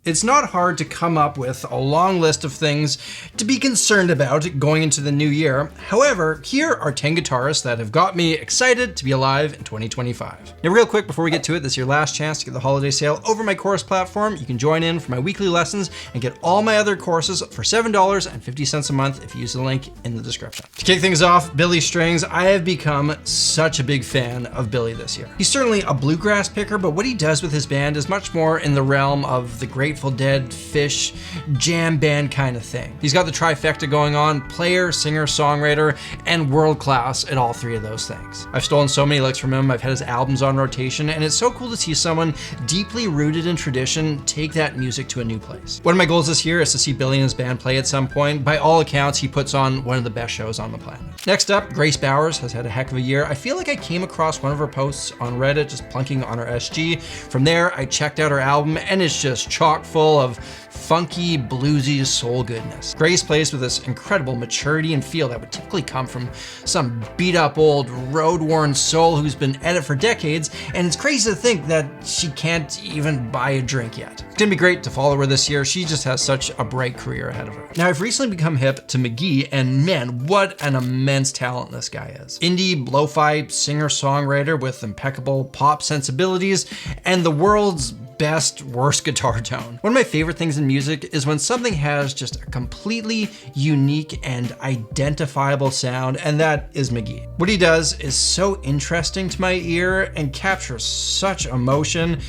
It's not hard to come up with a long list of things to be concerned about going into the new year. However, here are 10 guitarists that have got me excited to be alive in 2025. Now, real quick before we get to it, this is your last chance to get the holiday sale over my course platform. You can join in for my weekly lessons and get all my other courses for $7.50 a month if you use the link in the description. To kick things off, Billy Strings. I have become such a big fan of Billy this year. He's certainly a bluegrass picker, but what he does with his band is much more in the realm of the Grateful Dead, Fish, jam band kind of thing. He's got the trifecta going on: player, singer, songwriter, and world class at all three of those things. I've stolen so many licks from him. I've had his albums on rotation, and it's so cool to see someone deeply rooted in tradition take that music to a new place. One of my goals this year is to see Billy and his band play at some point. By all accounts, he puts on one of the best shows on the planet. Next up, Grace Bowers has had a heck of a year. I feel like I came across one of her posts on Reddit, just plunking on her SG. From there, I checked out her album, and it's just chock full of funky, bluesy soul goodness. Grace plays with this incredible maturity and feel that would typically come from some beat up old road-worn soul who's been at it for decades, and it's crazy to think that she can't even buy a drink yet. It's gonna be great to follow her this year. She just has such a bright career ahead of her. Now, I've recently become hip to Mk.gee, and man, what an immense talent this guy is. Indie, lo-fi singer-songwriter with impeccable pop sensibilities and the world's best, worst guitar tone. One of my favorite things in music is when something has just a completely unique and identifiable sound, and that is Mk.gee. What he does is so interesting to my ear and captures such emotion.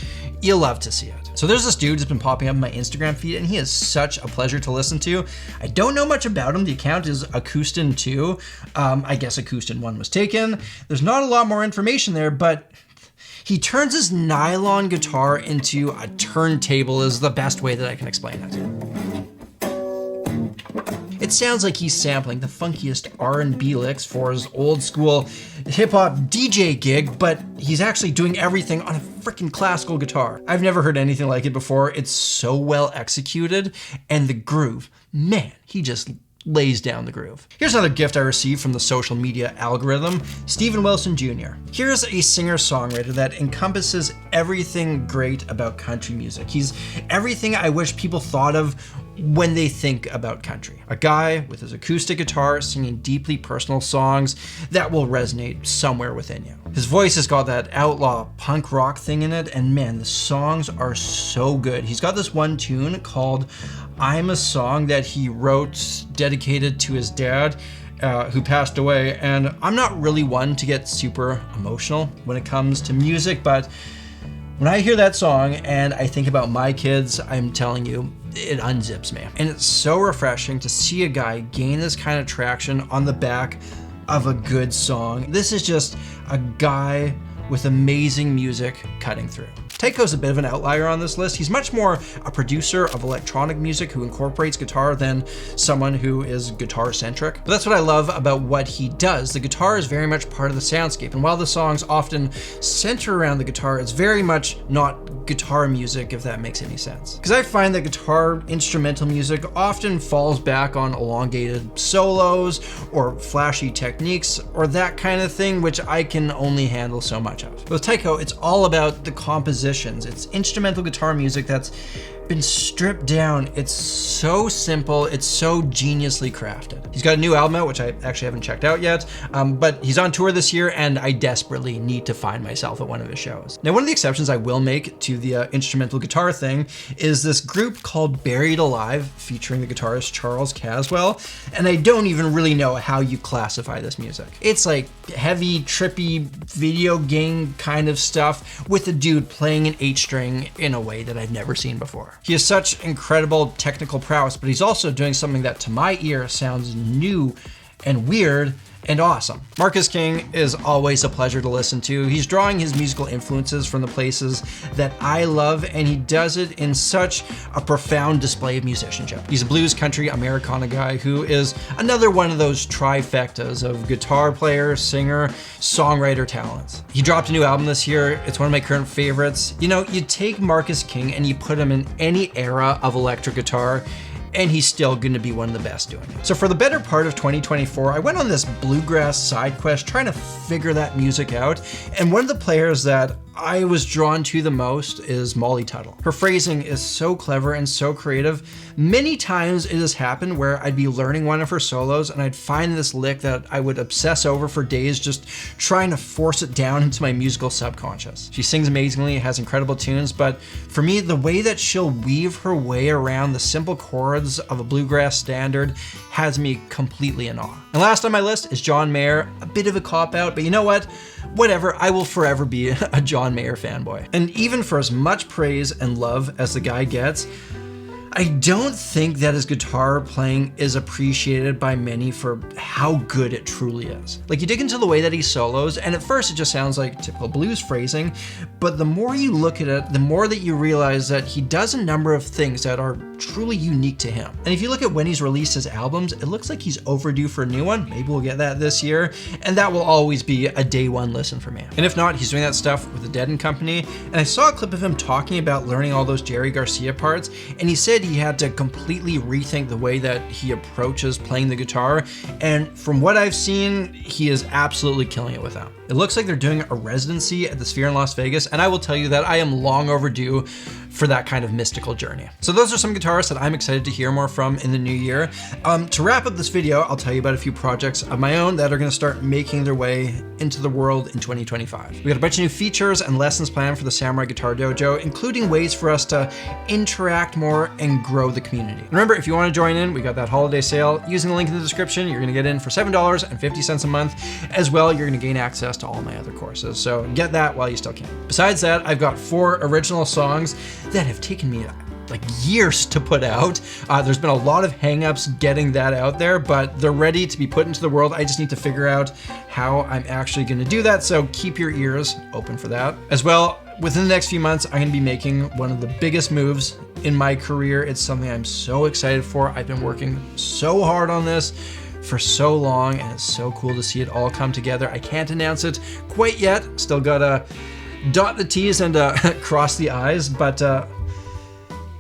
You'll love to see it. So there's this dude who's been popping up in my Instagram feed, and he is such a pleasure to listen to. I don't know much about him. The account is Acoustin2. I guess Acoustin1 was taken. There's not a lot more information there, but he turns his nylon guitar into a turntable is the best way that I can explain it. It sounds like he's sampling the funkiest R&B licks for his old school hip hop DJ gig, but he's actually doing everything on a freaking classical guitar. I've never heard anything like it before. It's so well executed, and the groove, man, he just lays down the groove. Here's another gift I received from the social media algorithm: Steven Wilson Jr. Here's a singer-songwriter that encompasses everything great about country music. He's everything I wish people thought of when they think about country. A guy with his acoustic guitar singing deeply personal songs that will resonate somewhere within you. His voice has got that outlaw punk rock thing in it, and man, the songs are so good. He's got this one tune called I'm a Song that he wrote dedicated to his dad, who passed away. And I'm not really one to get super emotional when it comes to music, but when I hear that song and I think about my kids, I'm telling you, it unzips me. And it's so refreshing to see a guy gain this kind of traction on the back of a good song. This is just a guy with amazing music cutting through. Tycho's a bit of an outlier on this list. He's much more a producer of electronic music who incorporates guitar than someone who is guitar-centric. But that's what I love about what he does. The guitar is very much part of the soundscape, and while the songs often center around the guitar, it's very much not guitar music, if that makes any sense. Because I find that guitar instrumental music often falls back on elongated solos or flashy techniques or that kind of thing, which I can only handle so much of. With Tycho, it's all about the compositions. It's instrumental guitar music that's been stripped down. It's so simple. It's so geniusly crafted. He's got a new album out, which I actually haven't checked out yet, but he's on tour this year, and I desperately need to find myself at one of his shows. Now, one of the exceptions I will make to the instrumental guitar thing is this group called Buried Alive, featuring the guitarist Charles Caswell, and I don't even really know how you classify this music. It's like heavy, trippy video game kind of stuff with a dude playing an 8-string in a way that I've never seen before. He has such incredible technical prowess, but he's also doing something that to my ear sounds new and weird and awesome. Marcus King is always a pleasure to listen to. He's drawing his musical influences from the places that I love, and he does it in such a profound display of musicianship. He's a blues, country, Americana guy who is another one of those trifectas of guitar player, singer, songwriter talents. He dropped a new album this year. It's one of my current favorites. You know, you take Marcus King and you put him in any era of electric guitar, and he's still gonna be one of the best doing it. So for the better part of 2024, I went on this bluegrass side quest trying to figure that music out, and one of the players that I was drawn to the most is Molly Tuttle. Her phrasing is so clever and so creative. Many times it has happened where I'd be learning one of her solos and I'd find this lick that I would obsess over for days, just trying to force it down into my musical subconscious. She sings amazingly, has incredible tunes, but for me, the way that she'll weave her way around the simple chords of a bluegrass standard has me completely in awe. And last on my list is John Mayer. A bit of a cop-out, but you know what? Whatever, I will forever be a John Mayer fanboy. And even for as much praise and love as the guy gets, I don't think that his guitar playing is appreciated by many for how good it truly is. Like, you dig into the way that he solos, and at first it just sounds like typical blues phrasing, but the more you look at it, the more that you realize that he does a number of things that are truly unique to him. And if you look at when he's released his albums, it looks like he's overdue for a new one. Maybe we'll get that this year, and that will always be a day one listen for me. And if not, he's doing that stuff with the Dead & Company, and I saw a clip of him talking about learning all those Jerry Garcia parts, and he said he had to completely rethink the way that he approaches playing the guitar, and from what I've seen, he is absolutely killing it with them. It looks like they're doing a residency at the Sphere in Las Vegas, and I will tell you that I am long overdue for that kind of mystical journey. So those are some guitarists that I'm excited to hear more from in the new year. To wrap up this video, I'll tell you about a few projects of my own that are gonna start making their way into the world in 2025. We got a bunch of new features and lessons planned for the Samurai Guitar Dojo, including ways for us to interact more and grow the community. And remember, if you wanna join in, we got that holiday sale. Using the link in the description, you're gonna get in for $7.50 a month. As well, you're gonna gain access to all my other courses. So get that while you still can. Besides that, I've got 4 original songs that have taken me like years to put out. There's been a lot of hangups getting that out there, but they're ready to be put into the world. I just need to figure out how I'm actually gonna do that, so keep your ears open for that. As well, within the next few months, I'm gonna be making one of the biggest moves in my career. It's something I'm so excited for. I've been working so hard on this for so long, and it's so cool to see it all come together. I can't announce it quite yet. Still gotta dot the T's and cross the I's, but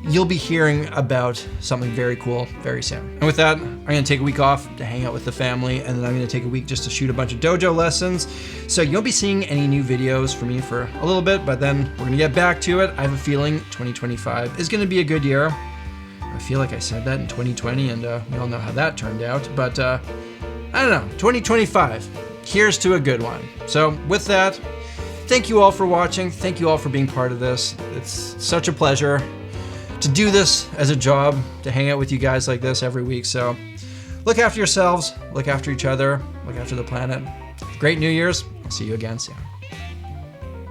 you'll be hearing about something very cool very soon. And with that, I'm gonna take a week off to hang out with the family, and then I'm gonna take a week just to shoot a bunch of dojo lessons. So you won't be seeing any new videos from me for a little bit, but then we're gonna get back to it. I have a feeling 2025 is gonna be a good year. I feel like I said that in 2020, and we all know how that turned out, but I don't know, 2025, here's to a good one. So with that, thank you all for watching. Thank you all for being part of this. It's such a pleasure to do this as a job, to hang out with you guys like this every week. So look after yourselves, look after each other, look after the planet. Great New Year's. I'll see you again soon.